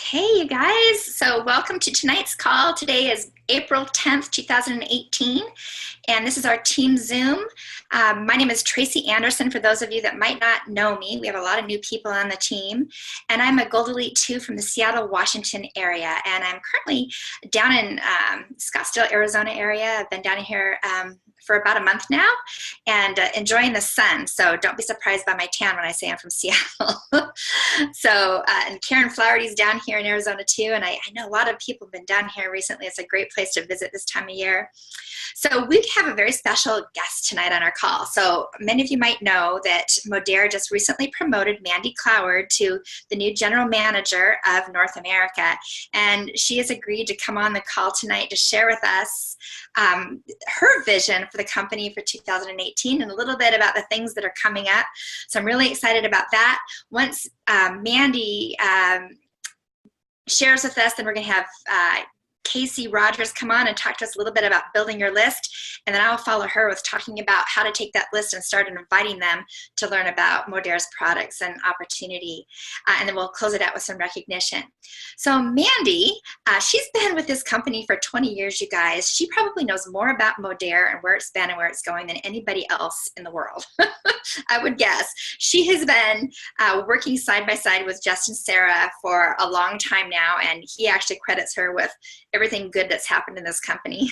Hey, you guys. So, welcome to tonight's call. Today is April 10th, 2018, and this is our team Zoom. My name is Tracy Anderson. For those of you that might not know me, we have a lot of new people on the team, and I'm a Gold Elite 2 from the Seattle, Washington area, and I'm currently down in Scottsdale, Arizona area. I've been down here for about a month now and enjoying the sun. So don't be surprised by my tan when I say I'm from Seattle. And Karen Flowerdy's down here in Arizona too. And I know a lot of people have been down here recently. It's a great place to visit this time of year. So we have a very special guest tonight on our call. So many of you might know that Modere just recently promoted Mandy Cloward to the new general manager of North America. And she has agreed to come on the call tonight to share with us her vision for the company for 2018 and a little bit about the things that are coming up. So I'm really excited about that. Once Mandy shares with us, then we're going to have Casey Rogers come on and talk to us a little bit about building your list, and then I'll follow her with talking about how to take that list and start inviting them to learn about Modere's products and opportunity, and then we'll close it out with some recognition. So Mandy, she's been with this company for 20 years, you guys. She probably knows more about Modere and where it's been and where it's going than anybody else in the world. I would guess. She has been working side by side with Justin Sarah for a long time now, and he actually credits her with everything good that's happened in this company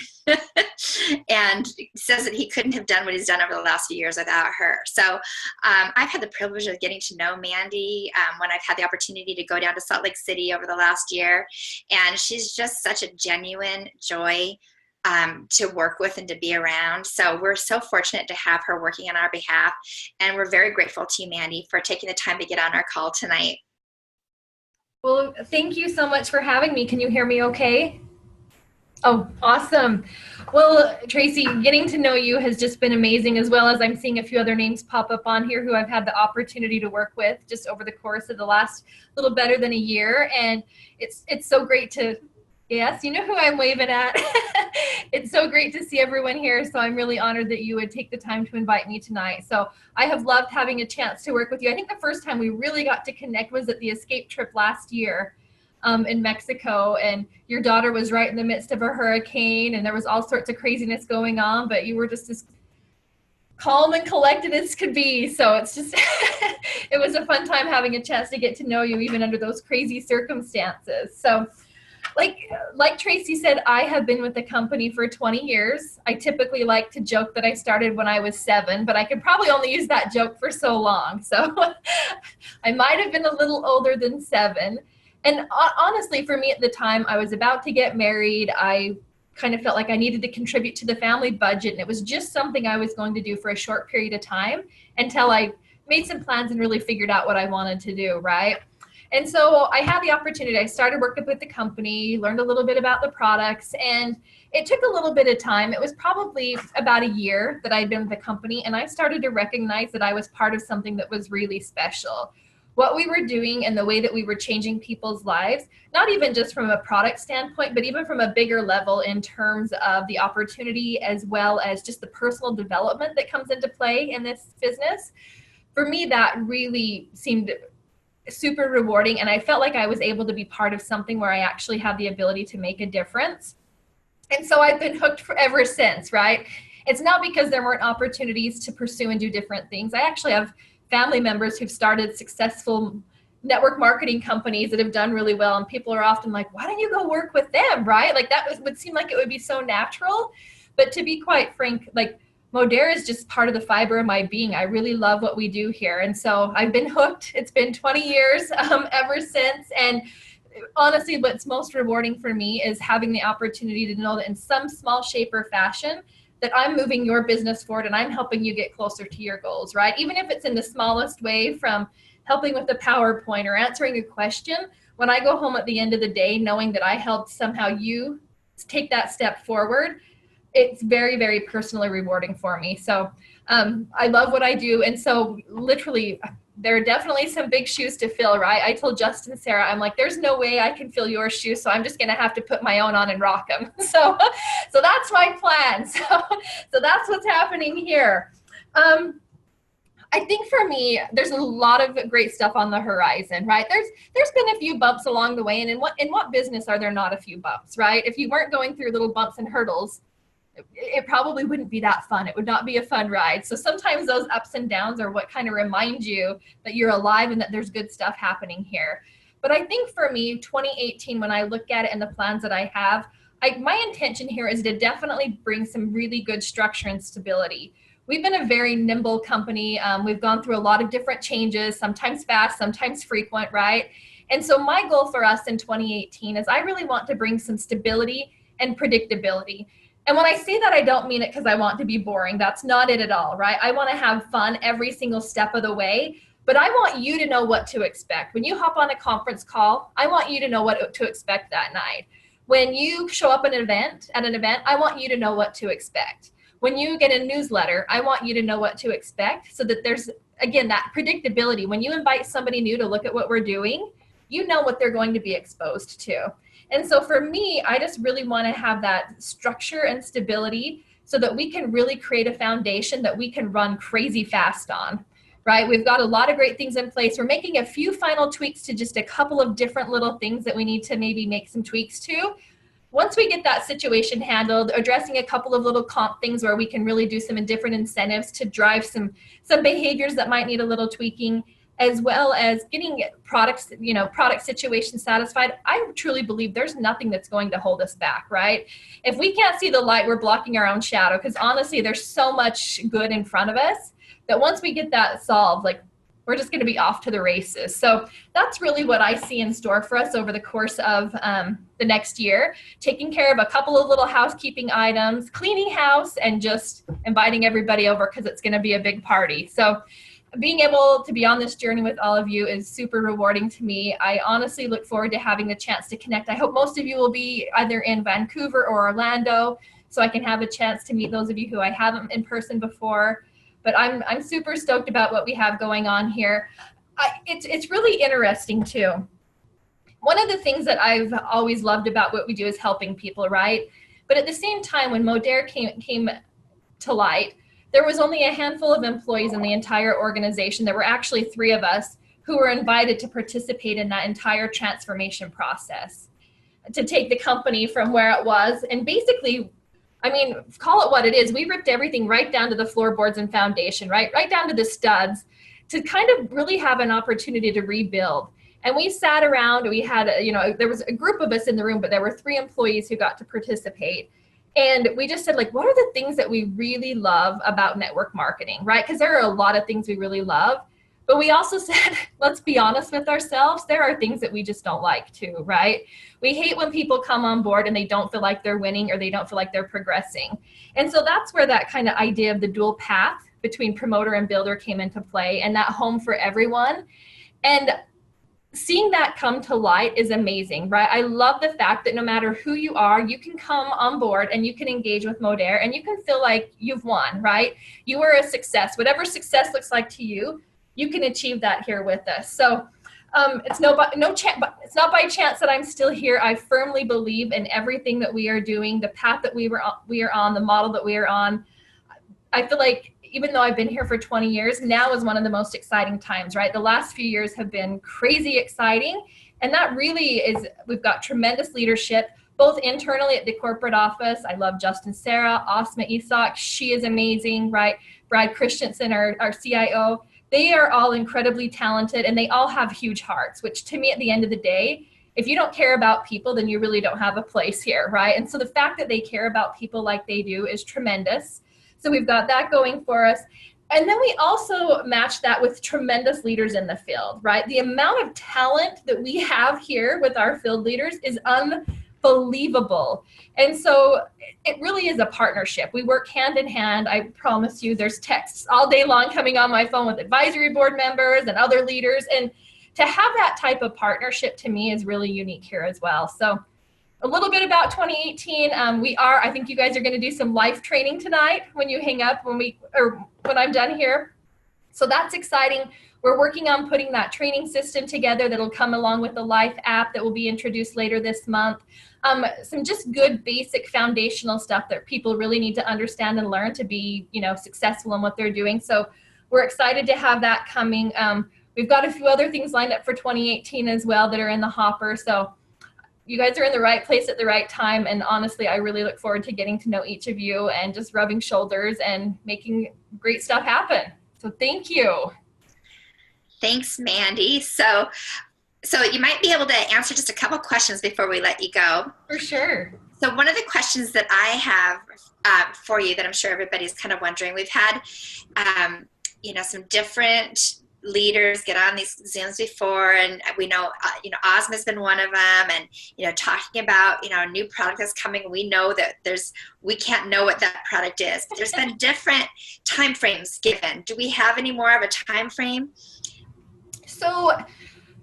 and says that he couldn't have done what he's done over the last few years without her. So I've had the privilege of getting to know Mandy when I've had the opportunity to go down to Salt Lake City over the last year, and she's just such a genuine joy to work with and to be around. So we're so fortunate to have her working on our behalf, and we're very grateful to you, Mandy, for taking the time to get on our call tonight. Well, thank you so much for having me. Can you hear me okay? Oh, awesome. Well, Tracy, getting to know you has just been amazing, as well as I'm seeing a few other names pop up on here who I've had the opportunity to work with just over the course of the last little better than a year. And it's so great to, yes, you know who I'm waving at. It's so great to see everyone here. So I'm really honored that you would take the time to invite me tonight. So I have loved having a chance to work with you. I think the first time we really got to connect was at the escape trip last year in Mexico, and your daughter was right in the midst of a hurricane, and there was all sorts of craziness going on, but you were just as calm and collected as could be. So it's just, it was a fun time having a chance to get to know you even under those crazy circumstances. So like Tracy said, I have been with the company for 20 years. I typically like to joke that I started when I was 7, but I could probably only use that joke for so long. So I might have been a little older than 7. And honestly, for me at the time, I was about to get married. I kind of felt like I needed to contribute to the family budget, and it was just something I was going to do for a short period of time until I made some plans and really figured out what I wanted to do, right? And so I had the opportunity. I started working with the company, learned a little bit about the products, and it took a little bit of time. It was probably about a year that I'd been with the company, and I started to recognize that I was part of something that was really special. What we were doing and the way that we were changing people's lives, not even just from a product standpoint, but even from a bigger level in terms of the opportunity as well as just the personal development that comes into play in this business. For me, that really seemed super rewarding, and I felt like I was able to be part of something where I actually had the ability to make a difference. And so I've been hooked ever since, right? It's not because there weren't opportunities to pursue and do different things. I actually have family members who've started successful network marketing companies that have done really well, and people are often like, why don't you go work with them, right? Like would seem like it would be so natural. But to be quite frank, like Modere is just part of the fiber of my being. I really love what we do here. And so I've been hooked. It's been 20 years ever since. And honestly, what's most rewarding for me is having the opportunity to know that in some small shape or fashion, that I'm moving your business forward and I'm helping you get closer to your goals, right? Even if it's in the smallest way, from helping with a PowerPoint or answering a question, when I go home at the end of the day, knowing that I helped somehow you take that step forward, it's very, very personally rewarding for me. So I love what I do. And so literally, there are definitely some big shoes to fill, right? I told Justin and Sarah, I'm like, there's no way I can fill your shoes, so I'm just going to have to put my own on and rock them. So that's my plan. So that's what's happening here. I think for me, there's a lot of great stuff on the horizon, right? There's been a few bumps along the way, and in what business are there not a few bumps, right? If you weren't going through little bumps and hurdles, it probably wouldn't be that fun. It would not be a fun ride. So sometimes those ups and downs are what kind of remind you that you're alive and that there's good stuff happening here. But I think for me, 2018, when I look at it and the plans that I have, my intention here is to definitely bring some really good structure and stability. We've been a very nimble company. We've gone through a lot of different changes, sometimes fast, sometimes frequent, right? And so my goal for us in 2018 is I really want to bring some stability and predictability. And when I say that, I don't mean it because I want to be boring. That's not it at all, right? I want to have fun every single step of the way, but I want you to know what to expect. When you hop on a conference call, I want you to know what to expect that night. When you show up at an event, I want you to know what to expect. When you get a newsletter, I want you to know what to expect so that there's, again, that predictability. When you invite somebody new to look at what we're doing, you know what they're going to be exposed to. And so for me, I just really want to have that structure and stability so that we can really create a foundation that we can run crazy fast on, right? We've got a lot of great things in place. We're making a few final tweaks to just a couple of different little things that we need to maybe make some tweaks to. Once we get that situation handled, addressing a couple of little comp things where we can really do some different incentives to drive some behaviors that might need a little tweaking, as well as getting product situation satisfied, I truly believe there's nothing that's going to hold us back, right? If we can't see the light, we're blocking our own shadow, because honestly, there's so much good in front of us that once we get that solved, like, we're just going to be off to the races. So that's really what I see in store for us over the course of the next year, taking care of a couple of little housekeeping items, cleaning house, and just inviting everybody over because it's going to be a big party. So being able to be on this journey with all of you is super rewarding to me. I honestly look forward to having the chance to connect. I hope most of you will be either in Vancouver or Orlando, so I can have a chance to meet those of you who I haven't in person before. But I'm super stoked about what we have going on here. It's really interesting too. One of the things that I've always loved about what we do is helping people, right? But at the same time, when Modere came to light, there was only a handful of employees in the entire organization. There were actually 3 of us who were invited to participate in that entire transformation process, to take the company from where it was. And basically, I mean, call it what it is. We ripped everything right down to the floorboards and foundation, right down to the studs, to kind of really have an opportunity to rebuild. And we sat around, we had, there was a group of us in the room, but there were 3 employees who got to participate. And we just said, like, what are the things that we really love about network marketing, right? Because there are a lot of things we really love. But we also said, let's be honest with ourselves. There are things that we just don't like too, right? We hate when people come on board and they don't feel like they're winning or they don't feel like they're progressing. And so that's where that kind of idea of the dual path between promoter and builder came into play, and that home for everyone. And seeing that come to light is amazing, right? I love the fact that no matter who you are, you can come on board and you can engage with Modere and you can feel like you've won, right? You are a success. Whatever success looks like to you, you can achieve that here with us. So it's not by chance that I'm still here. I firmly believe in everything that we are doing, the path that we are on, the model that we are on. I feel like even though I've been here for 20 years, now is one of the most exciting times, right? The last few years have been crazy exciting. And that really is, we've got tremendous leadership, both internally at the corporate office. I love Justin Sarah, Asma Isak, she is amazing, right? Brad Christensen, our CIO. They are all incredibly talented and they all have huge hearts, which to me at the end of the day, if you don't care about people, then you really don't have a place here, right? And so the fact that they care about people like they do is tremendous. So we've got that going for us. And then we also match that with tremendous leaders in the field, right? The amount of talent that we have here with our field leaders is unbelievable. And so it really is a partnership. We work hand in hand. I promise you, there's texts all day long coming on my phone with advisory board members and other leaders. And to have that type of partnership to me is really unique here as well. So a little bit about 2018. I think you guys are going to do some life training tonight when you hang up, when I'm done here. So that's exciting. We're working on putting that training system together that'll come along with the Life app that will be introduced later this month. Some just good basic foundational stuff that people really need to understand and learn to be, successful in what they're doing. So we're excited to have that coming. We've got a few other things lined up for 2018 as well that are in the hopper. So you guys are in the right place at the right time. And honestly, I really look forward to getting to know each of you and just rubbing shoulders and making great stuff happen. So thank you. Thanks, Mandy. So you might be able to answer just a couple questions before we let you go. For sure. So one of the questions that I have for you that I'm sure everybody's kind of wondering, we've had, some different leaders get on these Zooms before, and we know, Ozma's been one of them, and, talking about, a new product that's coming. We know that we can't know what that product is, but there's been different time frames given. Do we have any more of a time frame? So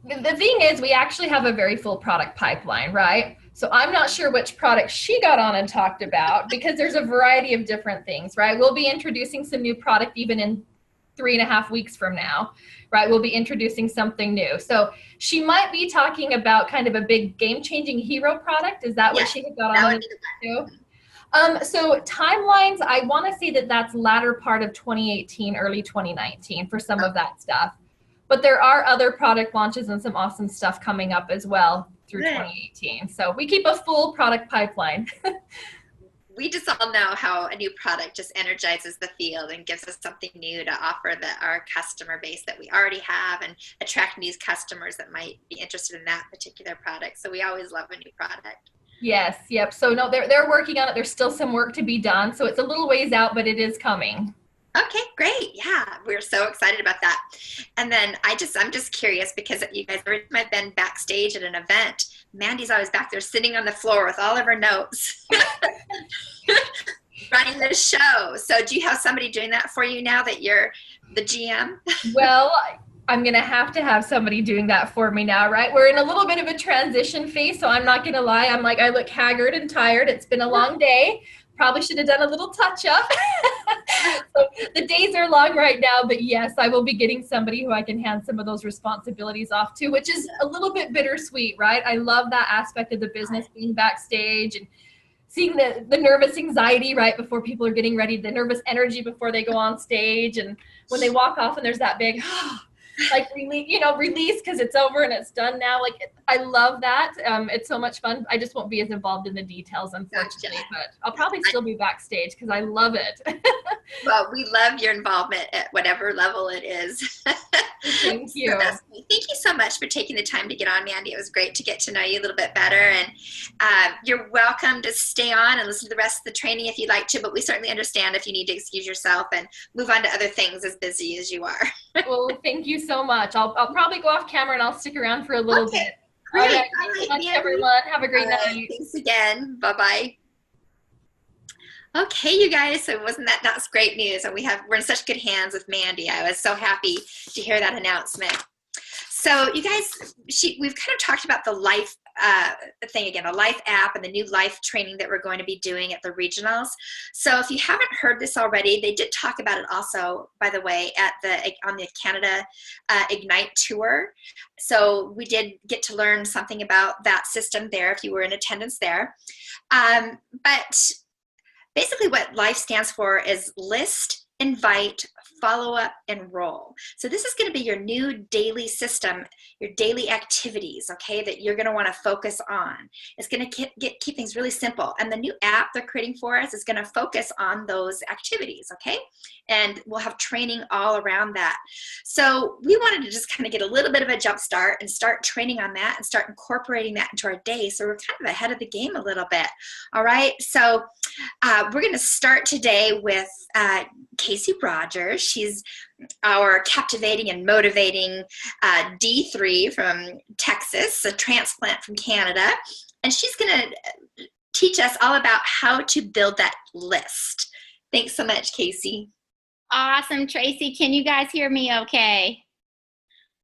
the thing is, we actually have a very full product pipeline, right? So I'm not sure which product she got on and talked about, because there's a variety of different things, right? We'll be introducing some new product even in 3.5 weeks from now, right? We'll be introducing something new. So she might be talking about kind of a big game-changing hero product. Is that what she had got on to do? So timelines, I want to say that that's latter part of 2018, early 2019 for some of that stuff. But there are other product launches and some awesome stuff coming up as well through 2018. So we keep a full product pipeline. We just all know how a new product just energizes the field and gives us something new to offer our customer base that we already have, and attract new customers that might be interested in that particular product. So we always love a new product. Yes, yep. So no, they're working on it. There's still some work to be done. So it's a little ways out, but it is coming. Okay, great. Yeah, we're so excited about that. And then I'm just curious, because you guys, every time I've been backstage at an event, Mandy's always back there sitting on the floor with all of her notes, running the show. So do you have somebody doing that for you now that you're the GM? Well, I'm going to have somebody doing that for me now, right? We're in a little bit of a transition phase, so I'm not going to lie. I look haggard and tired. It's been a long day. Probably should have done a little touch up. So the days are long right now, but yes, I will be getting somebody who I can hand some of those responsibilities off to, which is a little bit bittersweet, right? I love that aspect of the business, being backstage and seeing the nervous anxiety right before people are getting ready, the nervous energy before they go on stage, and when they walk off and there's that big release because it's over and it's done now. I love that. It's so much fun. I just won't be as involved in the details, unfortunately, but I'll probably still be backstage because I love it. Well, we love your involvement at whatever level it is. Thank you. So thank you so much for taking the time to get on, Mandy. It was great to get to know you a little bit better, and you're welcome to stay on and listen to the rest of the training if you'd like to, but we certainly understand if you need to excuse yourself and move on to other things, as busy as you are. Well, thank you so much. I'll probably go off camera and I'll stick around for a little bit. Great. All right. Thanks so much, everyone. Have a great night. Thanks again. Bye-bye. Okay, you guys, so that's great news, and we're in such good hands with Mandy. I was so happy to hear that announcement. So you guys, we've kind of talked about the life thing again, the life app and the new life training that we're going to be doing at the regionals. So if you haven't heard this already, they did talk about it also, by the way, on the Canada Ignite tour. So we did get to learn something about that system there if you were in attendance there. But basically what LIFE stands for is list, invite, follow up, enroll. So this is going to be your new daily system, your daily activities, okay, that you're going to want to focus on. It's going to keep things really simple. And the new app they're creating for us is going to focus on those activities, okay? And we'll have training all around that. So we wanted to just kind of get a little bit of a jump start and start training on that and start incorporating that into our day. So we're kind of ahead of the game a little bit. All right. So we're going to start today with Casey Rogers. She's our captivating and motivating D3 from Texas, a transplant from Canada. And she's going to teach us all about how to build that list. Thanks so much, Casey. Awesome, Tracy. Can you guys hear me okay?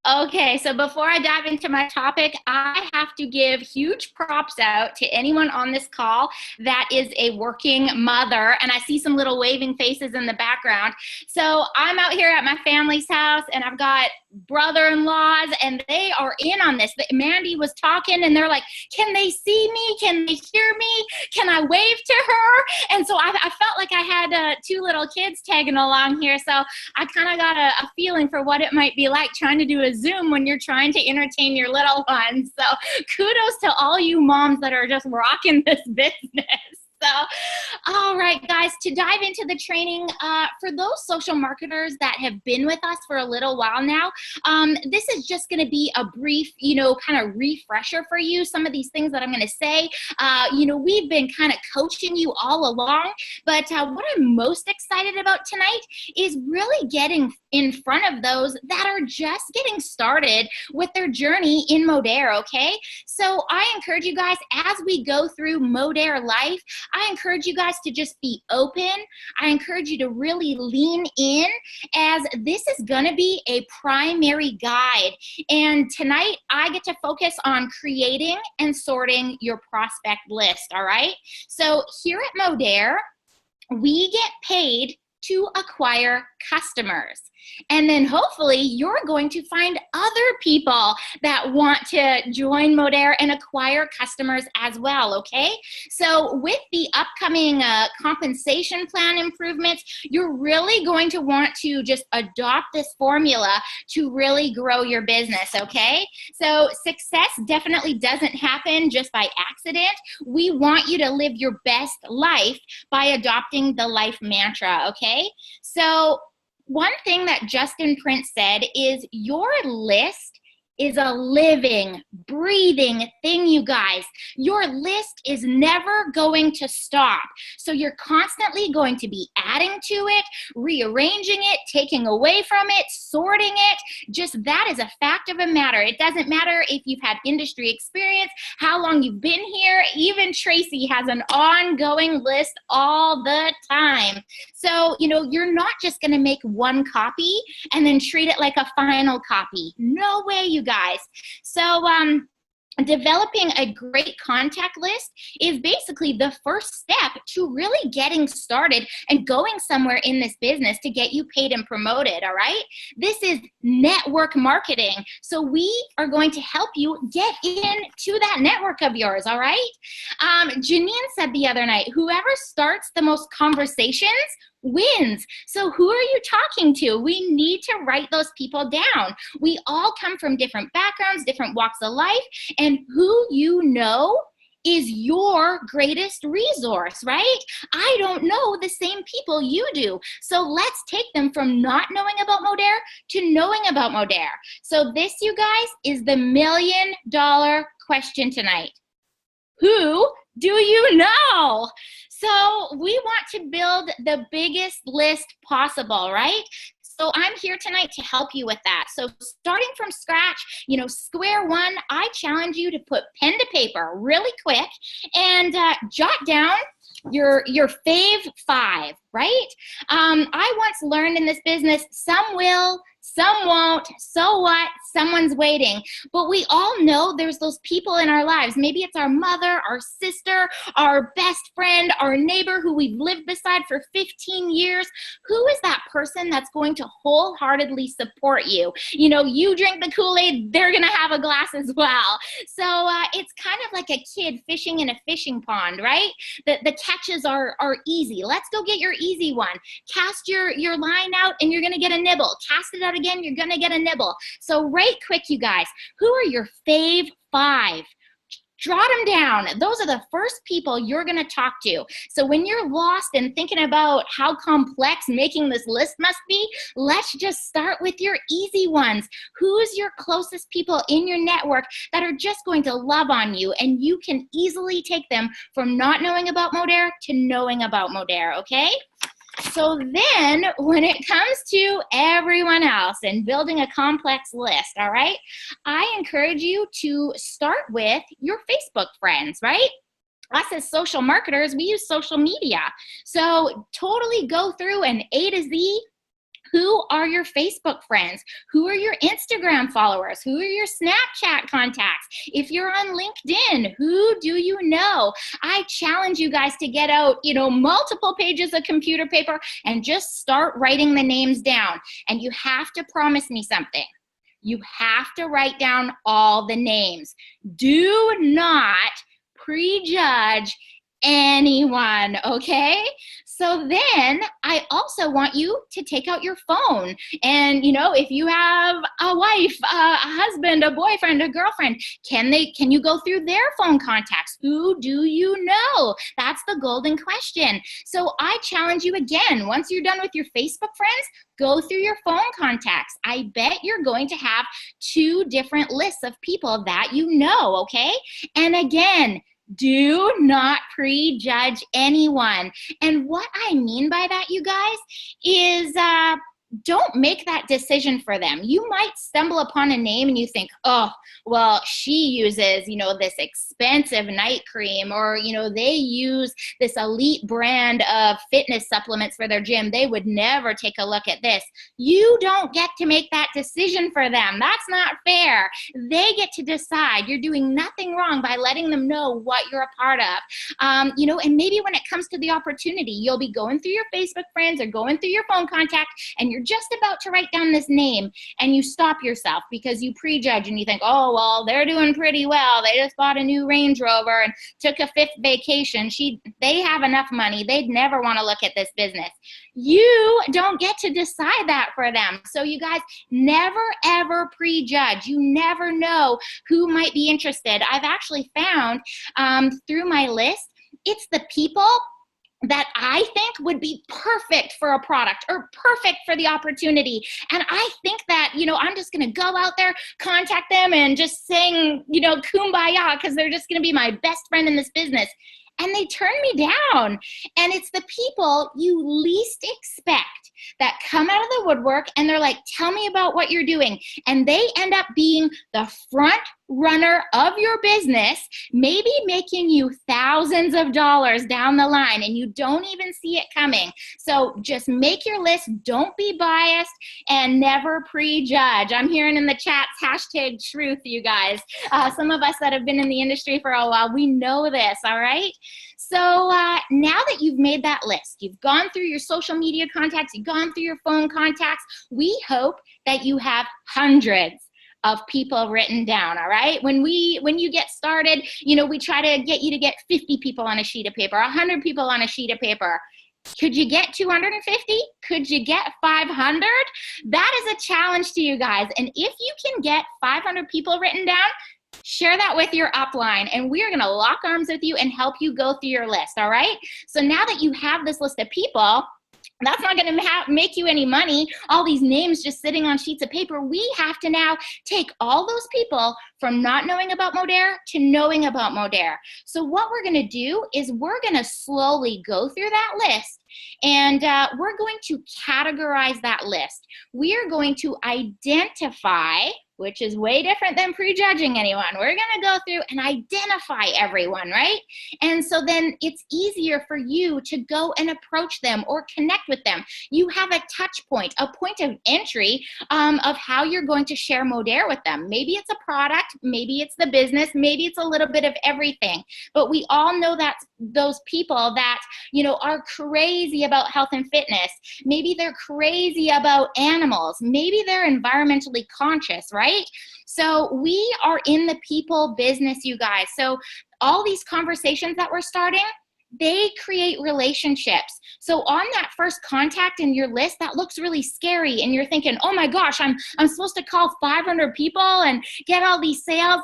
Okay, so before I dive into my topic, I have to give huge props out to anyone on this call that is a working mother, and I see some little waving faces in the background. So I'm out here at my family's house, and I've got brother-in-laws, and they are in on this. Mandy was talking, and they're like, can they see me? Can they hear me? Can I wave to her? And so I felt like I had 2 little kids tagging along here, so I kind of got a feeling for what it might be like trying to do a Zoom when you're trying to entertain your little ones. So kudos to all you moms that are just rocking this business. So, all right, guys, to dive into the training, for those social marketers that have been with us for a little while now, this is just going to be a brief, kind of refresher for you. Some of these things that I'm going to say, we've been kind of coaching you all along, but what I'm most excited about tonight is really getting in front of those that are just getting started with their journey in Modere, okay? So I encourage you guys, as we go through Modere Life, I encourage you guys to just be open. I encourage you to really lean in, as this is going to be a primary guide. And tonight I get to focus on creating and sorting your prospect list, all right? So here at Modere, we get paid to acquire customers. And then hopefully you're going to find other people that want to join Modere and acquire customers as well, okay? So with the upcoming compensation plan improvements, you're really going to want to just adopt this formula to really grow your business, okay? So success definitely doesn't happen just by accident. We want you to live your best life by adopting the life mantra, okay? So one thing that Justin Prince said is your list is a living, breathing thing, you guys. Your list is never going to stop. So you're constantly going to be adding to it, rearranging it, taking away from it, sorting it. Just that is a fact of a matter. It doesn't matter if you've had industry experience, how long you've been here. Even Tracy has an ongoing list all the time. So, you're not just going to make one copy and then treat it like a final copy. No way, you guys. So, developing a great contact list is basically the first step to really getting started and going somewhere in this business to get you paid and promoted, all right? This is network marketing. So we are going to help you get into that network of yours, all right? Janine said the other night, whoever starts the most conversations wins. So who are you talking to? We need to write those people down. We all come from different backgrounds, different walks of life, and who you know is your greatest resource, right? I don't know the same people you do. So let's take them from not knowing about Modere to knowing about Modere. So this, you guys, is the $1 million question tonight. Who do you know? So we want to build the biggest list possible, right? So I'm here tonight to help you with that. So starting from scratch, square one, I challenge you to put pen to paper really quick and jot down your fave 5, right? I once learned in this business, some will, some won't, so what, someone's waiting. But we all know there's those people in our lives. Maybe it's our mother, our sister, our best friend, our neighbor who we've lived beside for 15 years. Who is that person that's going to wholeheartedly support you? You drink the Kool-Aid, they're going to have a glass as well. So it's kind of like a kid fishing in a fishing pond, right? The catches are easy. Let's go get your easy one. Cast your line out and you're going to get a nibble. Cast it out again, you're going to get a nibble. So right quick, you guys, who are your fave 5? Jot them down. Those are the first people you're going to talk to. So when you're lost and thinking about how complex making this list must be, let's just start with your easy ones. Who's your closest people in your network that are just going to love on you, and you can easily take them from not knowing about Modere to knowing about Modere, okay? So then when it comes to everyone else and building a complex list, all right, I encourage you to start with your Facebook friends, right? Us as social marketers, we use social media. So totally go through and A to Z. Who are your Facebook friends? Who are your Instagram followers? Who are your Snapchat contacts? If you're on LinkedIn, who do you know? I challenge you guys to get out, multiple pages of computer paper and just start writing the names down. And you have to promise me something. You have to write down all the names. Do not prejudge anyone, okay? So then I also want you to take out your phone. And, you know, if you have a wife, a husband, a boyfriend, a girlfriend, can you go through their phone contacts? Who do you know? That's the golden question. So I challenge you again, once you're done with your Facebook friends, go through your phone contacts. I bet you're going to have 2 different lists of people that you know, okay? And again, do not prejudge anyone. And what I mean by that, you guys, is don't make that decision for them. You might stumble upon a name and you think, oh, well, she uses, you know, this expensive night cream, or, you know, they use this elite brand of fitness supplements for their gym. They would never take a look at this. You don't get to make that decision for them. That's not fair. They get to decide. You're doing nothing wrong by letting them know what you're a part of. You know, and maybe when it comes to the opportunity, you'll be going through your Facebook friends or going through your phone contact, and you're just about to write down this name, and you stop yourself because you prejudge and you think, oh, well, they're doing pretty well. They just bought a new Range Rover and took a 5th vacation. They have enough money. They'd never want to look at this business. You don't get to decide that for them. So you guys, never, ever prejudge. You never know who might be interested. I've actually found through my list, it's the people that I think would be perfect for a product or perfect for the opportunity. And I think that, you know, I'm just going to go out there, contact them, and just sing, you know, kumbaya, because they're just going to be my best friend in this business. And they turn me down. And it's the people you least expect that come out of the woodwork, and they're like, tell me about what you're doing. And they end up being the front runner of your business, maybe making you thousands of dollars down the line, and you don't even see it coming. So just make your list. Don't be biased, and never prejudge. I'm hearing in the chats, #truth, you guys. Some of us that have been in the industry for a while, we know this, all right? So now that you've made that list, you've gone through your social media contacts, you've gone through your phone contacts, we hope that you have hundreds of people written down, all right? When you get started, you know, we try to get you to get 50 people on a sheet of paper, 100 people on a sheet of paper. Could you get 250? Could you get 500? That is a challenge to you guys. And if you can get 500 people written down, share that with your upline, and we are going to lock arms with you and help you go through your list, all right? So now that you have this list of people, that's not going to make you any money, all these names just sitting on sheets of paper. We have to now take all those people from not knowing about Modere to knowing about Modere. So what we're going to do is we're going to slowly go through that list, and we're going to categorize that list. We are going to identify, which is way different than prejudging anyone. We're gonna go through and identify everyone, right? And so then it's easier for you to go and approach them or connect with them. You have a touch point, a point of entry of how you're going to share Modere with them. Maybe it's a product, maybe it's the business, maybe it's a little bit of everything. But we all know that those people that, you know, are crazy about health and fitness. Maybe they're crazy about animals. Maybe they're environmentally conscious, right? So we are in the people business, you guys. So all these conversations that we're starting, they create relationships. So on that first contact in your list, that looks really scary, and you're thinking, oh my gosh, I'm supposed to call 500 people and get all these sales.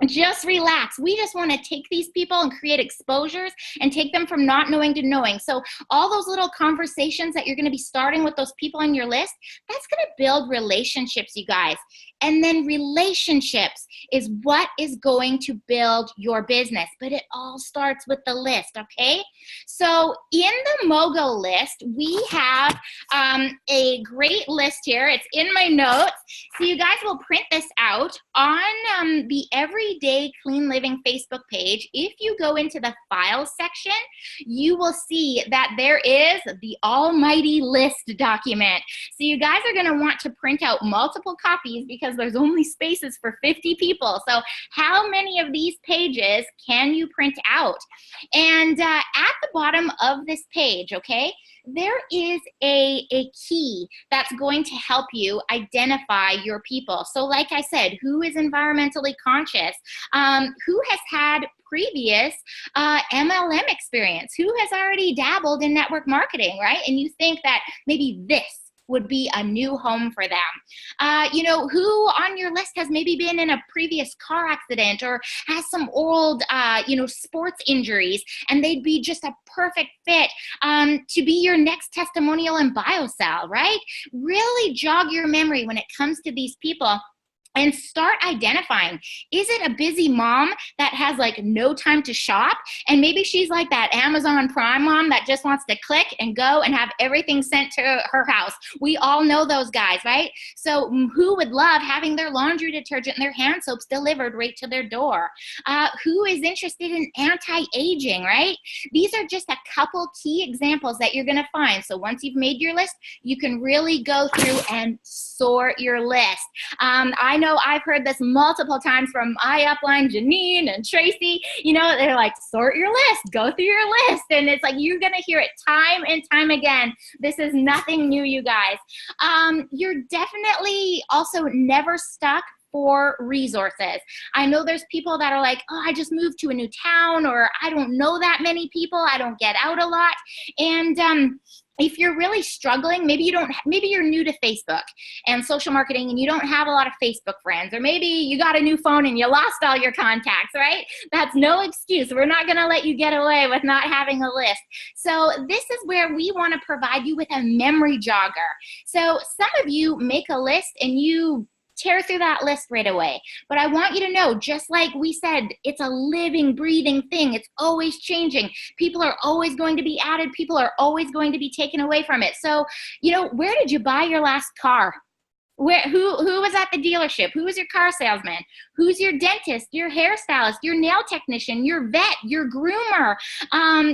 Just relax. We just want to take these people and create exposures and take them from not knowing to knowing. So all those little conversations that you're going to be starting with those people on your list, that's going to build relationships, you guys. And then relationships is what is going to build your business. But it all starts with the list, okay? So in the MOGO list, we have a great list here. It's in my notes. So you guys will print this out on the Everyday Clean Living Facebook page. If you go into the files section, you will see that there is the almighty list document. So you guys are going to want to print out multiple copies because because there's only spaces for 50 people. So how many of these pages can you print out? And at the bottom of this page, okay, there is a key that's going to help you identify your people. So like I said, who is environmentally conscious? Who has had previous MLM experience? Who has already dabbled in network marketing, right? And you think that maybe this would be a new home for them. You know, who on your list has maybe been in a previous car accident or has some old, you know, sports injuries, and they'd be just a perfect fit to be your next testimonial and biosal, right? Really jog your memory when it comes to these people. And start identifying, is it a busy mom that has like no time to shop? And maybe she's like that Amazon Prime mom that just wants to click and go and have everything sent to her house. We all know those guys, right? So who would love having their laundry detergent and their hand soaps delivered right to their door? Who is interested in anti-aging, right? These are just a couple key examples that you're gonna find. So once you've made your list, you can really go through and sort your list. I know I've heard this multiple times from my upline, Janine and Tracy. You know, they're like, sort your list, go through your list. And it's like, you're going to hear it time and time again. This is nothing new, you guys. You're definitely also never stuck for resources. I know there's people that are like, oh, I just moved to a new town, or I don't know that many people, I don't get out a lot. And if you're really struggling, maybe you're new to Facebook and social marketing and you don't have a lot of Facebook friends, or maybe you got a new phone and you lost all your contacts, right? That's no excuse. We're not gonna let you get away with not having a list. So this is where we wanna provide you with a memory jogger. So some of you make a list and you tear through that list right away. But I want you to know, just like we said, it's a living, breathing thing. It's always changing. People are always going to be added. People are always going to be taken away from it. So, you know, where did you buy your last car? Who was at the dealership? Who was your car salesman? Who's your dentist, your hairstylist, your nail technician, your vet, your groomer,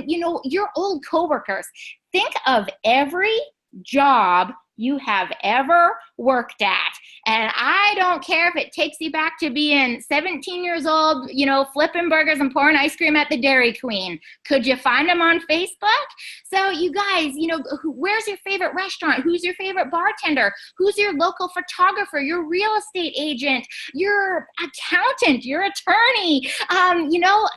you know, your old coworkers? Think of every job you have ever worked at. And I don't care if it takes you back to being 17 years old, you know, flipping burgers and pouring ice cream at the Dairy Queen. Could you find them on Facebook? So you guys, you know, where's your favorite restaurant? Who's your favorite bartender? Who's your local photographer, your real estate agent, your accountant, your attorney? You know,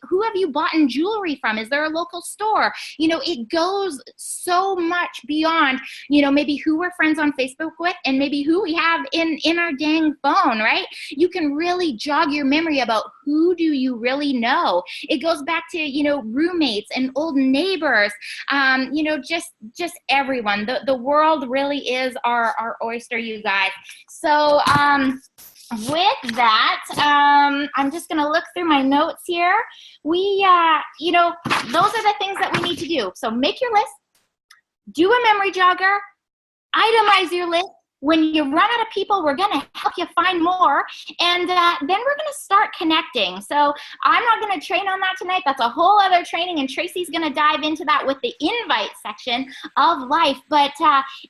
who have you bought in jewelry from? Is there a local store? You know, it goes so much beyond, you know, maybe who we're friends on Facebook with and maybe who we have in our dang phone, right? You can really jog your memory about who do you really know. It goes back to, you know, roommates and old neighbors, you know, just everyone. The world really is our oyster, you guys. So with that, I'm just going to look through my notes here. We, you know, those are the things that we need to do. So make your list, do a memory jogger, itemize your list. When you run out of people, we're going to help you find more. And then we're going to start connecting. So I'm not going to train on that tonight. That's a whole other training. And Tracy's going to dive into that with the invite section of life. But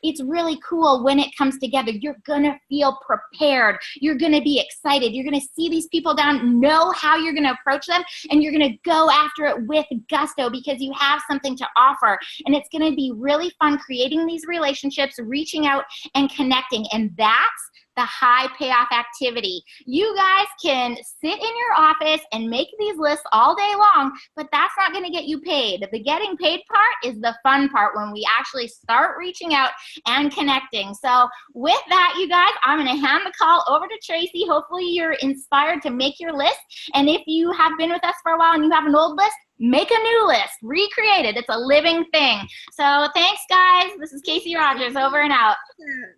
it's really cool when it comes together. You're going to feel prepared. You're going to be excited. You're going to see these people down, know how you're going to approach them. And you're going to go after it with gusto because you have something to offer. And it's going to be really fun creating these relationships, reaching out and connecting. And that's the high payoff activity. You guys can sit in your office and make these lists all day long, but that's not going to get you paid. The getting paid part is the fun part when we actually start reaching out and connecting. So with that, you guys, I'm going to hand the call over to Tracy. Hopefully you're inspired to make your list. And if you have been with us for a while and you have an old list, make a new list, recreate it. It's a living thing. So thanks, guys. This is Casey Rogers, over and out.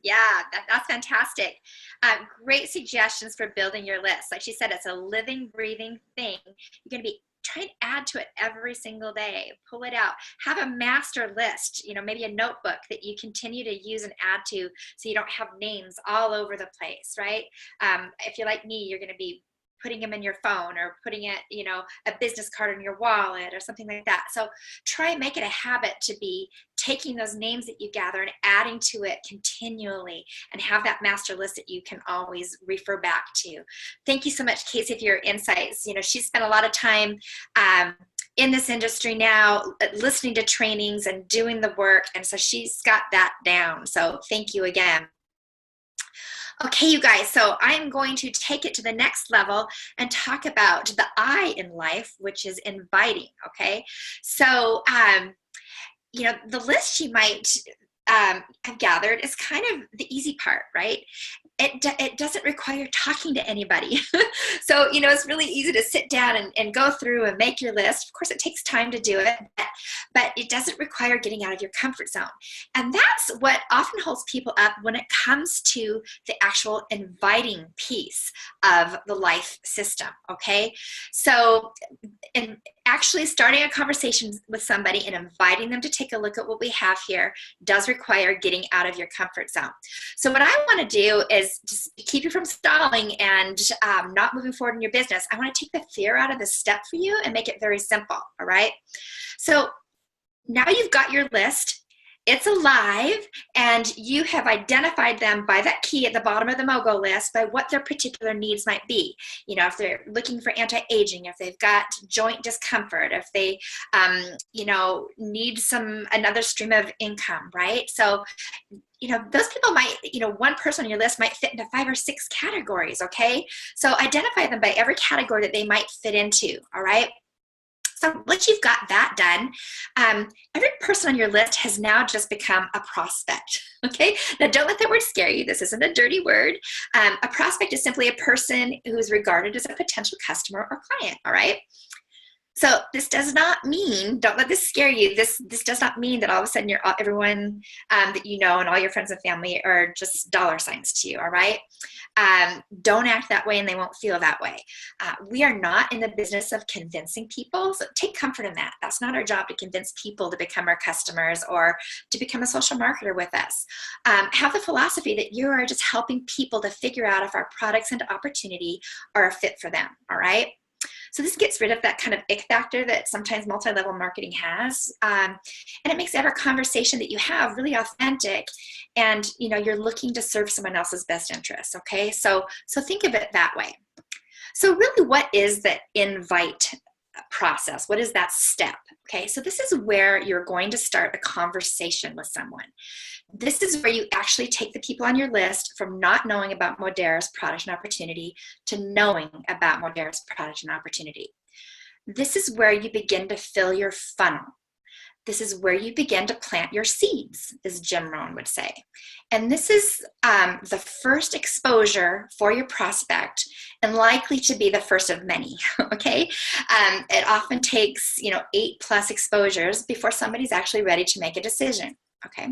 Yeah, that's fantastic. Great suggestions for building your list. Like she said, it's a living, breathing thing. You're going to be trying to add to it every single day. Pull it out. Have a master list, you know, maybe a notebook that you continue to use and add to so you don't have names all over the place, right? If you're like me, you're going to be putting them in your phone or putting it, a business card in your wallet or something like that. So try and make it a habit to be taking those names that you gather and adding to it continually, and have that master list that you can always refer back to. Thank you so much, Casey, for your insights. She's spent a lot of time in this industry now, listening to trainings and doing the work. And so she's got that down. So thank you again. Okay, you guys, so I'm going to take it to the next level and talk about the I in life, which is inviting, okay? So, the list you might have gathered is kind of the easy part, right? It doesn't require talking to anybody. So, it's really easy to sit down and go through and make your list. Of course, it takes time to do it, but it doesn't require getting out of your comfort zone. And that's what often holds people up when it comes to the actual inviting piece of the life system, okay? So, in actually starting a conversation with somebody and inviting them to take a look at what we have here does require getting out of your comfort zone. So what I want to do is just keep you from stalling and not moving forward in your business. I want to take the fear out of this step for you and make it very simple, all right? So now you've got your list. It's alive, and you have identified them by that key at the bottom of the MOGO list by what their particular needs might be. If they're looking for anti-aging, if they've got joint discomfort, if they, need another stream of income, right? So, those people might, one person on your list might fit into 5 or 6 categories, okay? So identify them by every category that they might fit into, all right? So once you've got that done, every person on your list has now just become a prospect, okay? Now don't let that word scare you. This isn't a dirty word. A prospect is simply a person who is regarded as a potential customer or client, all right? So this does not mean, don't let this scare you, this does not mean that all of a sudden everyone that you know and all your friends and family are just dollar signs to you, all right? Don't act that way and they won't feel that way. We are not in the business of convincing people, so take comfort in that. That's not our job to convince people to become our customers or to become a social marketer with us. Have the philosophy that you are just helping people to figure out if our products and opportunity are a fit for them, all right? So this gets rid of that kind of ick factor that sometimes multi-level marketing has. And it makes every conversation that you have really authentic, and you're looking to serve someone else's best interests, okay? So think of it that way. So really, what is the invite process? What is that step? Okay, so this is where you're going to start a conversation with someone. This is where you actually take the people on your list from not knowing about Modera's product and opportunity to knowing about Modera's product and opportunity. This is where you begin to fill your funnel. This is where you begin to plant your seeds, as Jim Rohn would say. And this is the first exposure for your prospect, and likely to be the first of many, okay? It often takes, 8+ exposures before somebody's actually ready to make a decision, okay?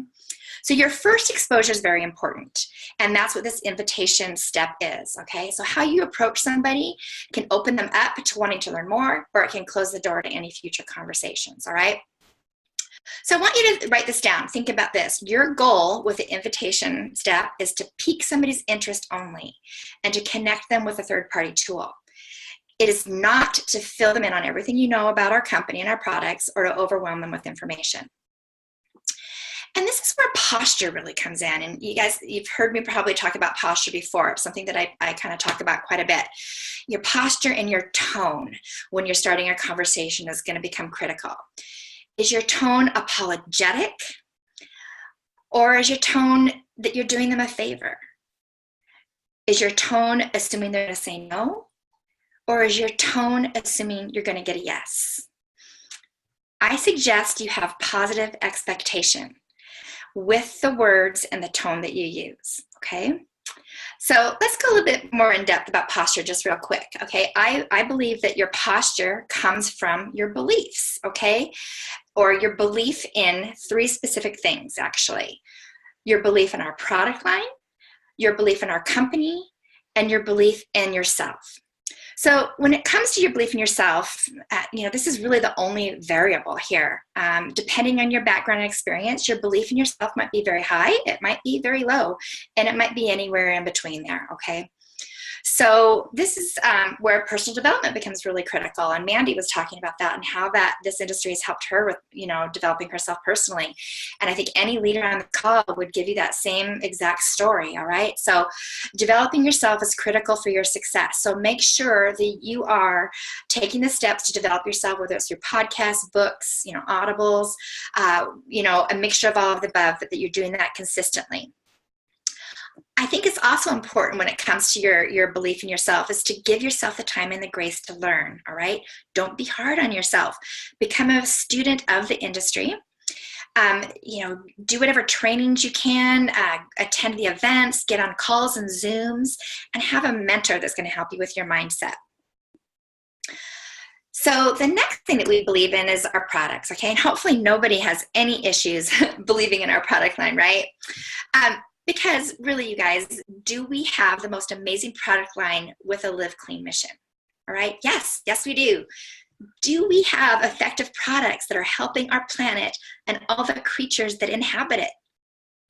So your first exposure is very important, and that's what this invitation step is, okay? So how you approach somebody can open them up to wanting to learn more, or it can close the door to any future conversations, all right? So I want you to write this down. Think about this. Your goal with the invitation step is to pique somebody's interest only and to connect them with a third-party tool. It is not to fill them in on everything you know about our company and our products, or to overwhelm them with information. And this is where posture really comes in. And you guys, you've heard me probably talk about posture before. It's something that I kind of talk about quite a bit. Your posture and your tone when you're starting a conversation is going to become critical. Is your tone apologetic, or is your tone that you're doing them a favor? Is your tone assuming they're going to say no, or is your tone assuming you're going to get a yes? I suggest you have positive expectation with the words and the tone that you use, okay? So let's go a little bit more in depth about posture just real quick, okay? I believe that your posture comes from your beliefs, okay? Or your belief in 3 specific things, actually. Your belief in our product line, your belief in our company, and your belief in yourself. So when it comes to your belief in yourself, this is really the only variable here. Depending on your background and experience, your belief in yourself might be very high, it might be very low, and it might be anywhere in between there, okay? So this is where personal development becomes really critical. And Mandy was talking about that and how that this industry has helped her with, developing herself personally. And I think any leader on the call would give you that same exact story, all right? So developing yourself is critical for your success. So make sure that you are taking the steps to develop yourself, whether it's your podcasts, books, audibles, a mixture of all of the above, but that you're doing that consistently. I think it's also important when it comes to your belief in yourself is to give yourself the time and the grace to learn, all right? Don't be hard on yourself. Become a student of the industry. Do whatever trainings you can, attend the events, get on calls and Zooms, and have a mentor that's going to help you with your mindset. So the next thing that we believe in is our products, okay? And hopefully nobody has any issues believing in our product line, right? Because really, you guys, do we have the most amazing product line with a Live Clean mission? All right, yes, we do. Do we have effective products that are helping our planet and all the creatures that inhabit it?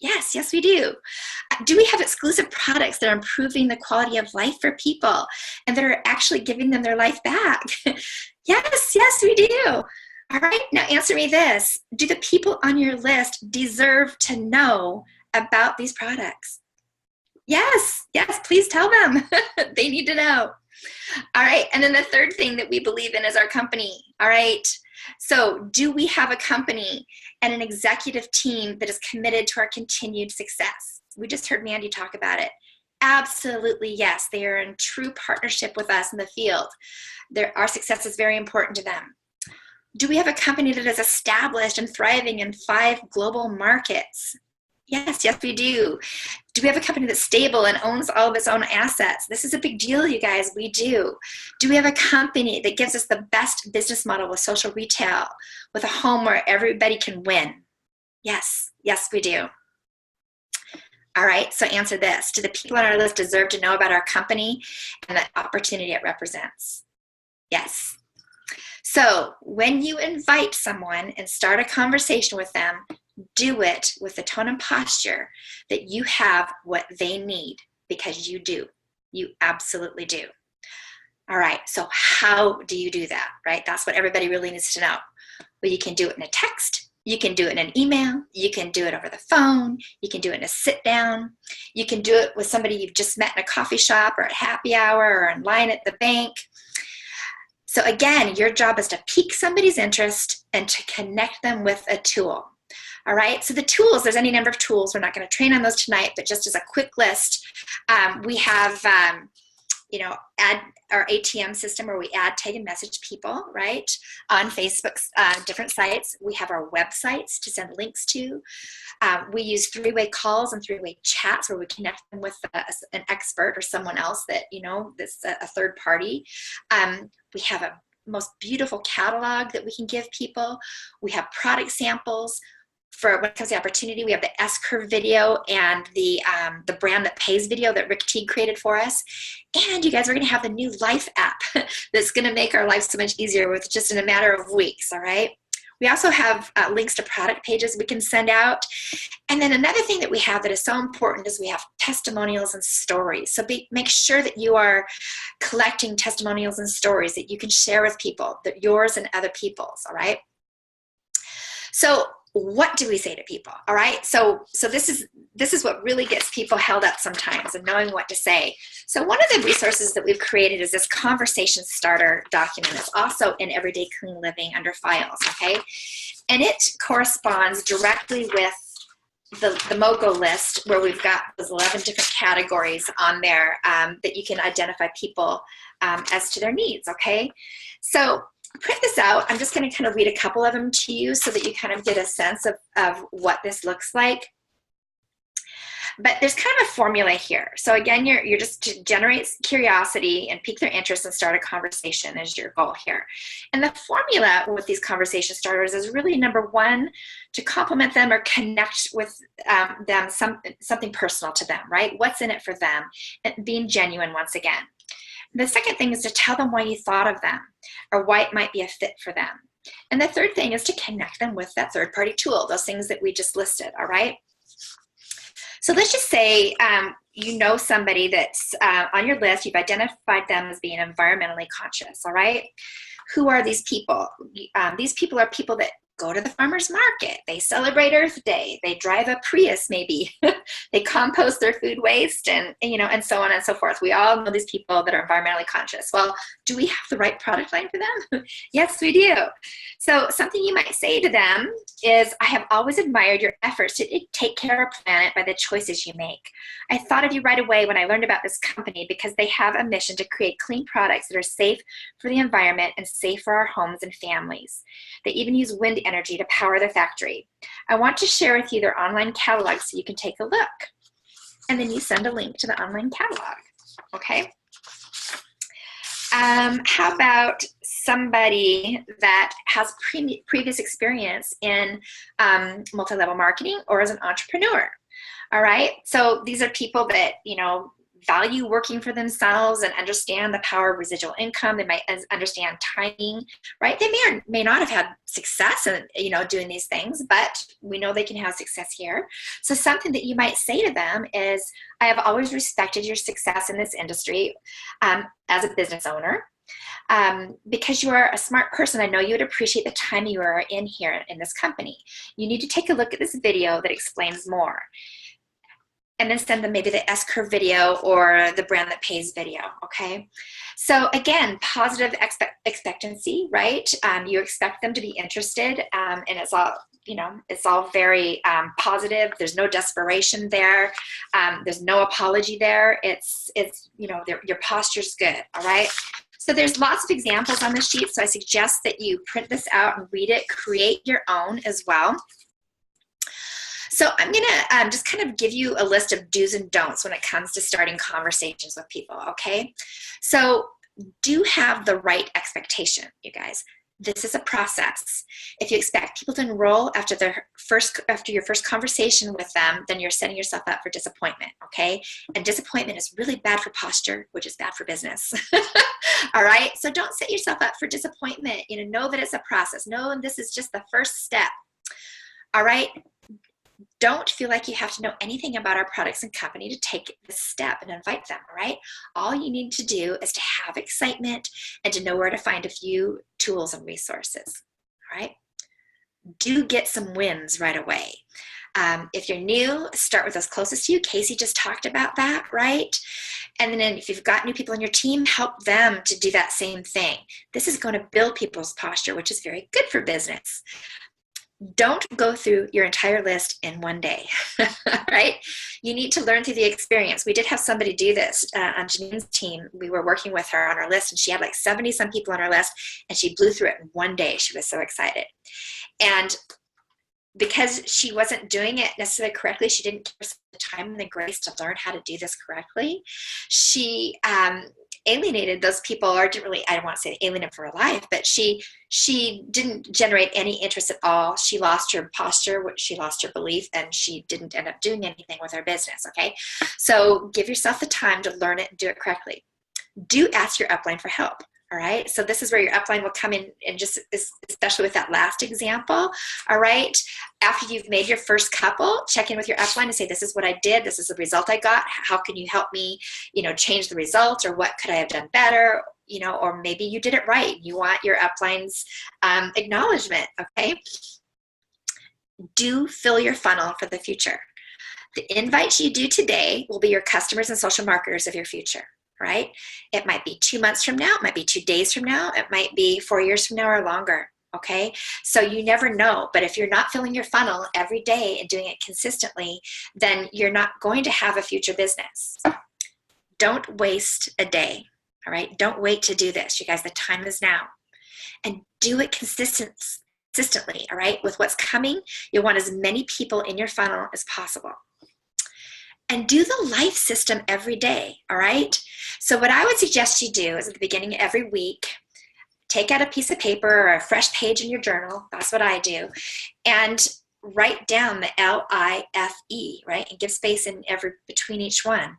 Yes, we do. Do we have exclusive products that are improving the quality of life for people and that are actually giving them their life back? Yes, we do. All right, now answer me this. Do the people on your list deserve to know about these products? Yes, please tell them. They need to know. All right, and then the third thing that we believe in is our company. All right, so do we have a company and an executive team that is committed to our continued success? We just heard Mandy talk about it. Absolutely, yes. They are in true partnership with us in the field. Our success is very important to them. Do we have a company that is established and thriving in 5 global markets? Yes, we do. Do we have a company that's stable and owns all of its own assets? This is a big deal, you guys. We do. Do we have a company that gives us the best business model with social retail, with a home where everybody can win? Yes, we do. All right, so answer this. Do the people on our list deserve to know about our company and the opportunity it represents? Yes. So when you invite someone and start a conversation with them, do it with the tone and posture that you have what they need, because you do. You absolutely do. All right, so how do you do that, right? That's what everybody really needs to know. Well, you can do it in a text. You can do it in an email. You can do it over the phone. You can do it in a sit down. You can do it with somebody you've just met in a coffee shop or at happy hour or in line at the bank. So again, your job is to pique somebody's interest and to connect them with a tool. All right, so the tools, there's any number of tools. We're not going to train on those tonight, but just as a quick list, we have, add our ATM system where we add, tag, and message people, right, on Facebook's different sites. We have our websites to send links to. We use 3-way calls and 3-way chats where we connect them with an expert or someone else that, that's a third party. We have a most beautiful catalog that we can give people. We have product samples. For when it comes to opportunity, we have the S-Curve video and the Brand That Pays video that Rick Teague created for us. And you guys are going to have the new Life app that's going to make our life so much easier with just in a matter of weeks, all right? We also have links to product pages we can send out. And then another thing that we have that is so important is we have testimonials and stories. So make sure that you are collecting testimonials and stories that you can share with people, that yours and other people's, all right? So what do we say to people? All right. So this is what really gets people held up sometimes, and knowing what to say. So one of the resources that we've created is this conversation starter document. It's also in Everyday Clean Living under files. Okay. And it corresponds directly with the MOGO list, where we've got those 11 different categories on there that you can identify people as to their needs. Okay. So print this out. I'm just going to kind of read a couple of them to you so that you kind of get a sense of what this looks like. But there's kind of a formula here. So again, you're just to generate curiosity and pique their interest and start a conversation is your goal here. And the formula with these conversation starters is really, number one, to compliment them or connect with them, something personal to them, right? What's in it for them? And being genuine once again. The second thing is to tell them why you thought of them or why it might be a fit for them. And the third thing is to connect them with that third-party tool, those things that we just listed, all right? So let's just say you know somebody that's on your list. You've identified them as being environmentally conscious, all right? Who are these people? These people are people that go to the farmer's market. They celebrate Earth Day. They drive a Prius, maybe. They compost their food waste, and so on and so forth. We all know these people that are environmentally conscious. Well, do we have the right product line for them? Yes, we do. So something you might say to them is, I have always admired your efforts to take care of the planet by the choices you make. I thought of you right away when I learned about this company because they have a mission to create clean products that are safe for the environment and safe for our homes and families. They even use wind energy to power their factory. I want to share with you their online catalog so you can take a look. And then you send a link to the online catalog, okay? How about somebody that has previous experience in multi-level marketing or as an entrepreneur? All right, so these are people that, value working for themselves and understand the power of residual income. They might understand timing, right? They may or may not have had success in, doing these things, but we know they can have success here. So something that you might say to them is, I have always respected your success in this industry as a business owner. Because you are a smart person, I know you would appreciate the time you are in here in this company. You need to take a look at this video that explains more. And then send them maybe the S-curve video or the brand that pays video, okay? So again, positive expectancy, right? You expect them to be interested, and it's all, it's all very positive. There's no desperation there. There's no apology there. It's your posture's good, all right? So there's lots of examples on the sheet, so I suggest that you print this out and read it, create your own as well. So I'm going to just kind of give you a list of do's and don'ts when it comes to starting conversations with people, okay? So do have the right expectation, you guys. This is a process. If you expect people to enroll after your first conversation with them, then you're setting yourself up for disappointment, okay? And disappointment is really bad for posture, which is bad for business. All right? So don't set yourself up for disappointment. Know that it's a process. Know this is just the first step. All right? Don't feel like you have to know anything about our products and company to take this step and invite them, all right? All you need to do is to have excitement and to know where to find a few tools and resources, all right? Do get some wins right away. If you're new, start with those closest to you. Casey just talked about that, right? And then if you've got new people on your team, help them to do that same thing. This is going to build people's posture, which is very good for business. Don't go through your entire list in one day, right? You need to learn through the experience. We did have somebody do this on Janine's team. We were working with her on our list, and she had like 70-some people on her list, and she blew through it in one day. She was so excited. And because she wasn't doing it necessarily correctly, she didn't give herself the time and the grace to learn how to do this correctly. She alienated those people, or didn't really, I don't want to say alienated for her life, but she didn't generate any interest at all. She lost her posture, she lost her belief, and she didn't end up doing anything with her business, okay? So give yourself the time to learn it and do it correctly. Do ask your upline for help. All right, so this is where your upline will come in, and just especially with that last example. All right, after you've made your first couple, check in with your upline and say, this is what I did, this is the result I got. How can you help me, change the results, or what could I have done better? Or maybe you did it right. You want your upline's acknowledgement, okay? Do fill your funnel for the future. The invites you do today will be your customers and social marketers of your future. Right? It might be 2 months from now, it might be 2 days from now, it might be 4 years from now or longer, okay? So you never know, but if you're not filling your funnel every day and doing it consistently, then you're not going to have a future business. Don't waste a day, all right? Don't wait to do this. You guys, the time is now. And do it consistently, all right? With what's coming, you'll want as many people in your funnel as possible. And do the life system every day, all right? So what I would suggest you do is at the beginning of every week, take out a piece of paper or a fresh page in your journal, that's what I do, and write down the L-I-F-E, right? And give space in between each one.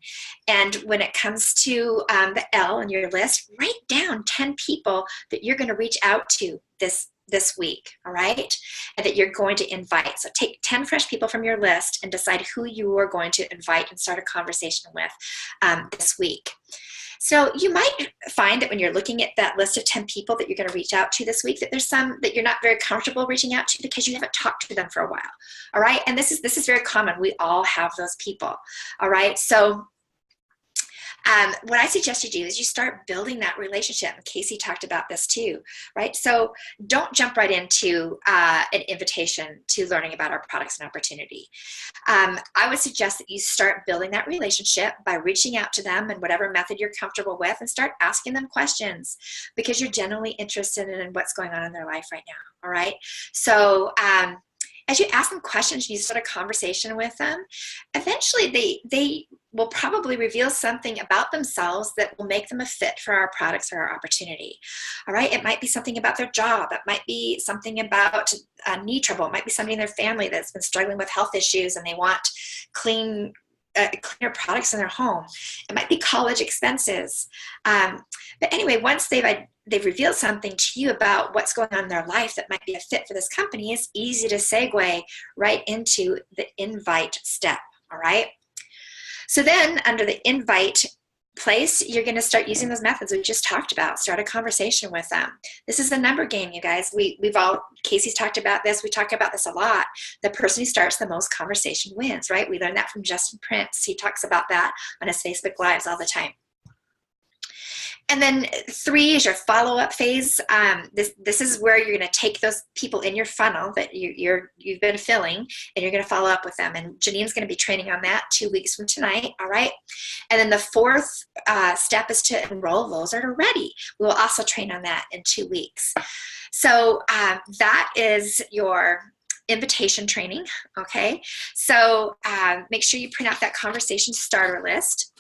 And when it comes to the L in your list, write down 10 people that you're gonna reach out to this this week, all right, and that you're going to invite. So take 10 fresh people from your list and decide who you are going to invite and start a conversation with this week. So you might find that when you're looking at that list of 10 people that you're going to reach out to this week, that there's some that you're not very comfortable reaching out to because you haven't talked to them for a while, all right? And this is very common. We all have those people, all right? So what I suggest you do is you start building that relationship. And Casey talked about this too, right? So don't jump right into an invitation to learning about our products and opportunity. I would suggest that you start building that relationship by reaching out to them in whatever method you're comfortable with and start asking them questions because you're genuinely interested in what's going on in their life right now, all right? So as you ask them questions, you start a conversation with them, eventually they will probably reveal something about themselves that will make them a fit for our products or our opportunity. All right, it might be something about their job. It might be something about knee trouble. It might be somebody in their family that's been struggling with health issues and they want cleaner products in their home. It might be college expenses. But anyway, once they've revealed something to you about what's going on in their life that might be a fit for this company, it's easy to segue right into the invite step, all right? So then under the invite place, you're going to start using those methods we just talked about. Start a conversation with them. This is a number game, you guys. Casey's talked about this. We talk about this a lot. The person who starts the most conversation wins, right? We learned that from Justin Prince. He talks about that on his Facebook Lives all the time. And then 3 is your follow-up phase. This is where you're going to take those people in your funnel that you've been filling, and you're going to follow up with them. And Janine's going to be training on that 2 weeks from tonight, all right? And then the 4th step is to enroll those that are ready. We will also train on that in 2 weeks. So that is your invitation training, okay? So make sure you print out that conversation starter list.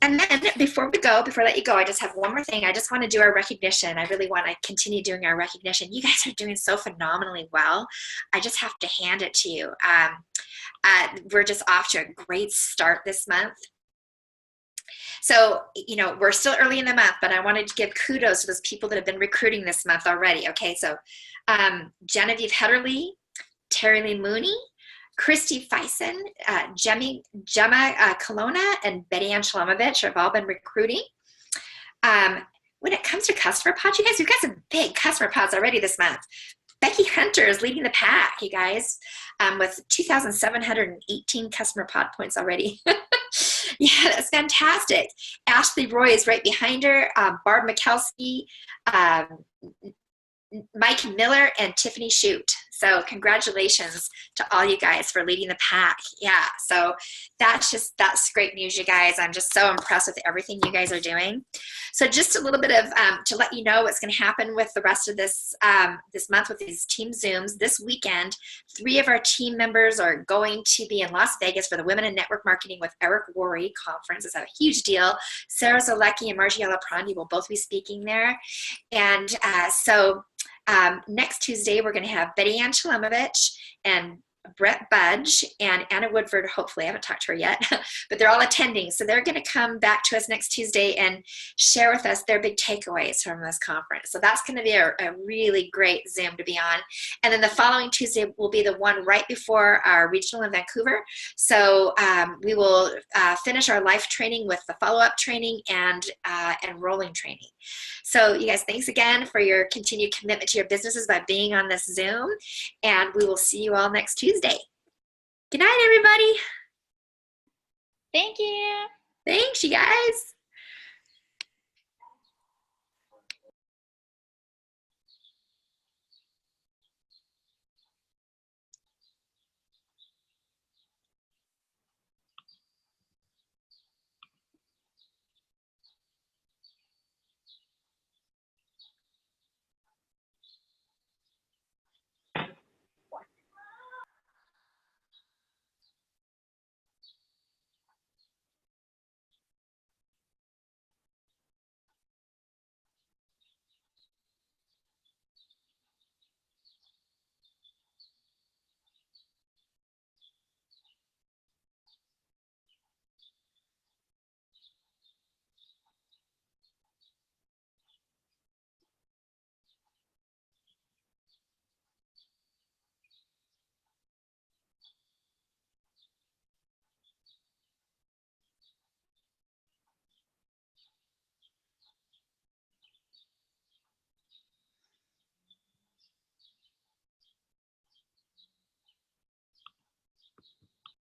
And then before I let you go, I just have one more thing. I just want to do our recognition. I really want to continue doing our recognition. You guys are doing so phenomenally well. I just have to hand it to you. We're just off to a great start this month. So, we're still early in the month, but I wanted to give kudos to those people that have been recruiting this month already. Okay, so Genevieve Hedderly, Terry Lee Mooney, Christy Feisen, Gemma Colonna, and Betty Ann Shlomovich have all been recruiting. When it comes to customer pods, you guys, we've got some big customer pods already this month. Becky Hunter is leading the pack, you guys, with 2,718 customer pod points already. Yeah, that's fantastic. Ashley Roy is right behind her. Barb Mikulski, Mike Miller, and Tiffany Shute. So congratulations to all you guys for leading the pack. Yeah, so that's great news, you guys. I'm just so impressed with everything you guys are doing. So just a little bit of, to let you know what's going to happen with the rest of this month with these team Zooms. This weekend, 3 of our team members are going to be in Las Vegas for the Women in Network Marketing with Eric Worre conference. It's a huge deal. Sarah Zalecki and Margiela Prandi will both be speaking there. And next Tuesday, we're going to have Betty Ann Shlomovich and Brett Budge and Anna Woodford. Hopefully, I haven't talked to her yet, but they're all attending. So they're going to come back to us next Tuesday and share with us their big takeaways from this conference. So that's going to be a really great Zoom to be on. And then the following Tuesday will be the one right before our regional in Vancouver. So we will finish our life training with the follow-up training and enrolling training. So you guys, thanks again for your continued commitment to your businesses by being on this Zoom. And we will see you all next Tuesday. Good night, everybody. Thank you. Thanks, you guys.